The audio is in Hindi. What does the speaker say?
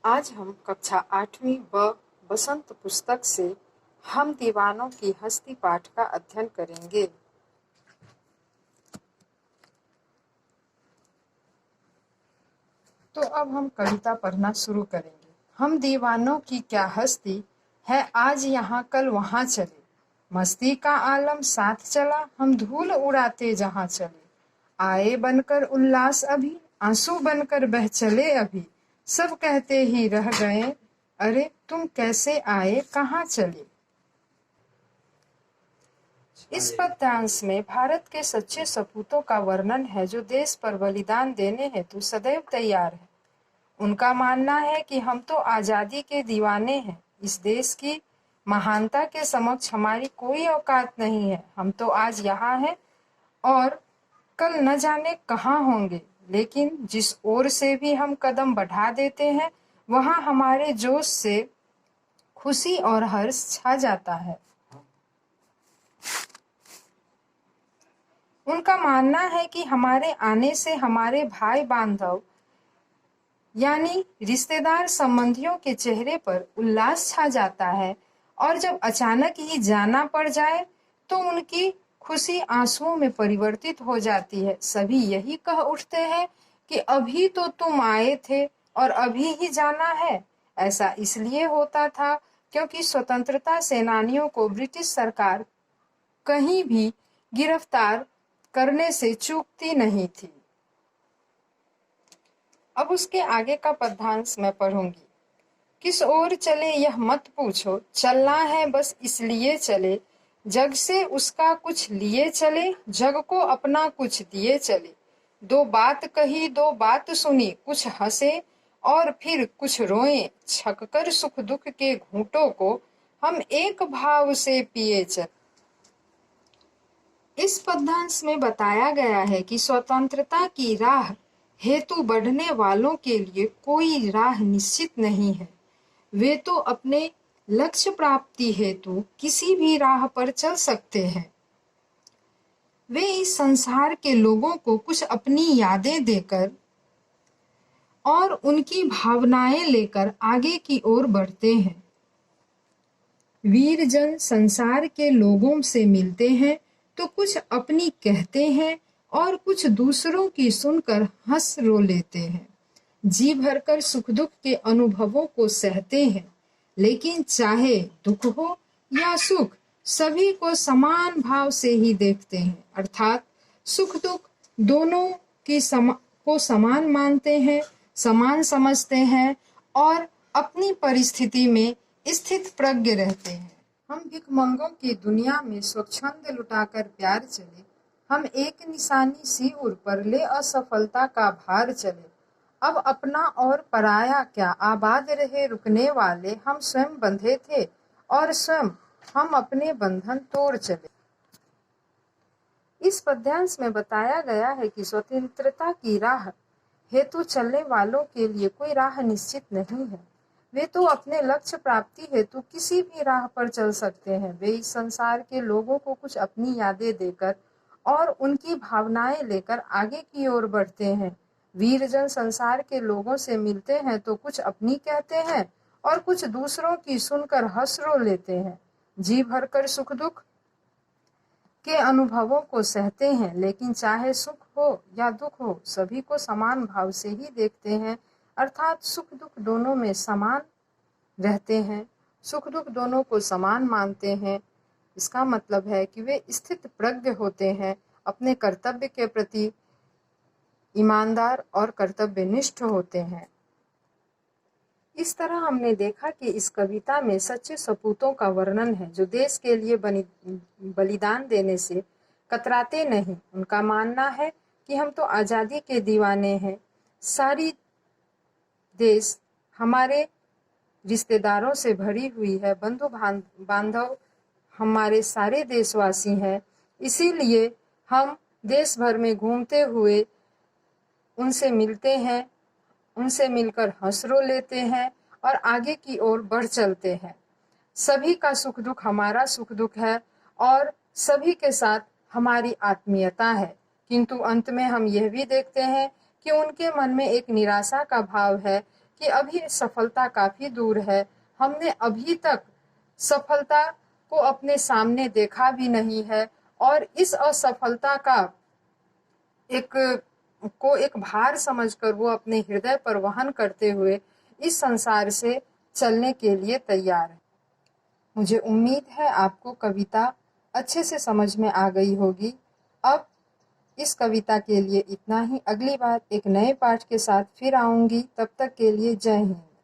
आज हम कक्षा 8वीं व बसंत पुस्तक से हम दीवानों की हस्ती पाठ का अध्ययन करेंगे। तो अब हम कविता पढ़ना शुरू करेंगे। हम दीवानों की क्या हस्ती है, आज यहाँ कल वहाँ चले, मस्ती का आलम साथ चला, हम धूल उड़ाते जहाँ चले, आए बनकर उल्लास अभी, आंसू बनकर बह चले अभी, सब कहते ही रह गए, अरे तुम कैसे आए कहाँ चले। इस पद्यांश में भारत के सच्चे सपूतों का वर्णन है जो देश पर बलिदान देने हेतु सदैव तैयार है। उनका मानना है कि हम तो आजादी के दीवाने हैं, इस देश की महानता के समक्ष हमारी कोई औकात नहीं है, हम तो आज यहाँ हैं और कल न जाने कहाँ होंगे, लेकिन जिस ओर से भी हम कदम बढ़ा देते हैं वहाँ हमारे जोश से खुशी और हर्ष छा जाता है। उनका मानना है कि हमारे आने से हमारे भाई बांधव यानी रिश्तेदार संबंधियों के चेहरे पर उल्लास छा जाता है और जब अचानक ही जाना पड़ जाए तो उनकी खुशी आंसुओं में परिवर्तित हो जाती है। सभी यही कह उठते हैं कि अभी तो तुम आए थे और अभी ही जाना है। ऐसा इसलिए होता था क्योंकि स्वतंत्रता सेनानियों को ब्रिटिश सरकार कहीं भी गिरफ्तार करने से चूकती नहीं थी। अब उसके आगे का पद्यांश मैं पढ़ूंगी। किस ओर चले यह मत पूछो, चलना है बस इसलिए चले, जग से उसका कुछ लिए चले, जग को अपना कुछ दिए चले, दो बात कही दो बात सुनी, कुछ हंसे और फिर कुछ रोए, छककर सुख दुख के घूंटों को हम एक भाव से पिए चले। इस पद्यांश में बताया गया है कि स्वतंत्रता की राह हेतु बढ़ने वालों के लिए कोई राह निश्चित नहीं है। वे तो अपने लक्ष्य प्राप्ति हेतु किसी भी राह पर चल सकते हैं। वे इस संसार के लोगों को कुछ अपनी यादें देकर और उनकी भावनाएं लेकर आगे की ओर बढ़ते हैं। वीर जन संसार के लोगों से मिलते हैं तो कुछ अपनी कहते हैं और कुछ दूसरों की सुनकर हंस रो लेते हैं। जी भरकर सुख दुख के अनुभवों को सहते हैं, लेकिन चाहे दुख हो या सुख सभी को समान भाव से ही देखते हैं, अर्थात सुख दुख दोनों की को समान मानते हैं, समान समझते हैं और अपनी परिस्थिति में स्थित प्रज्ञ रहते हैं। हम भिखमंगों की दुनिया में स्वच्छंद लुटाकर प्यार चले, हम एक निशानी सी उर पर ले असफलता का भार चले, अब अपना और पराया क्या आबाद रहे रुकने वाले, हम स्वयं बंधे थे और स्वयं हम अपने बंधन तोड़ चले। इस पद्यांश में बताया गया है कि स्वतंत्रता की राह हेतु चलने वालों के लिए कोई राह निश्चित नहीं है। वे तो अपने लक्ष्य प्राप्ति हेतु किसी भी राह पर चल सकते हैं। वे इस संसार के लोगों को कुछ अपनी यादें देकर और उनकी भावनाएं लेकर आगे की ओर बढ़ते हैं। वीरजन संसार के लोगों से मिलते हैं तो कुछ अपनी कहते हैं और कुछ दूसरों की सुनकर हंस रो लेते हैं। जी भरकर सुख दुख के अनुभवों को सहते हैं, लेकिन चाहे सुख हो या दुख हो सभी को समान भाव से ही देखते हैं, अर्थात सुख दुख दोनों में समान रहते हैं, सुख दुख दोनों को समान मानते हैं। इसका मतलब है कि वे स्थित प्रज्ञ होते हैं, अपने कर्तव्य के प्रति ईमानदार और कर्तव्यनिष्ठ होते हैं। इस तरह हमने देखा कि इस कविता में सच्चे सपूतों का वर्णन है जो देश के लिए बलिदान देने से कतराते नहीं। उनका मानना है कि हम तो आज़ादी के दीवाने हैं, सारी देश हमारे रिश्तेदारों से भरी हुई है, बंधु बांधव हमारे सारे देशवासी हैं, इसीलिए हम देश भर में घूमते हुए उनसे मिलते हैं, उनसे मिलकर हंस रो लेते हैं और आगे की ओर बढ़ चलते हैं। सभी का सुख दुख हमारा सुख दुख है और सभी के साथ हमारी आत्मीयता है, किंतु अंत में हम यह भी देखते हैं कि उनके मन में एक निराशा का भाव है कि अभी सफलता काफ़ी दूर है। हमने अभी तक सफलता को अपने सामने देखा भी नहीं है और इस असफलता का एक भार समझकर वो अपने हृदय पर वहन करते हुए इस संसार से चलने के लिए तैयार है। मुझे उम्मीद है आपको कविता अच्छे से समझ में आ गई होगी। अब इस कविता के लिए इतना ही। अगली बार एक नए पाठ के साथ फिर आऊंगी। तब तक के लिए जय हिंद।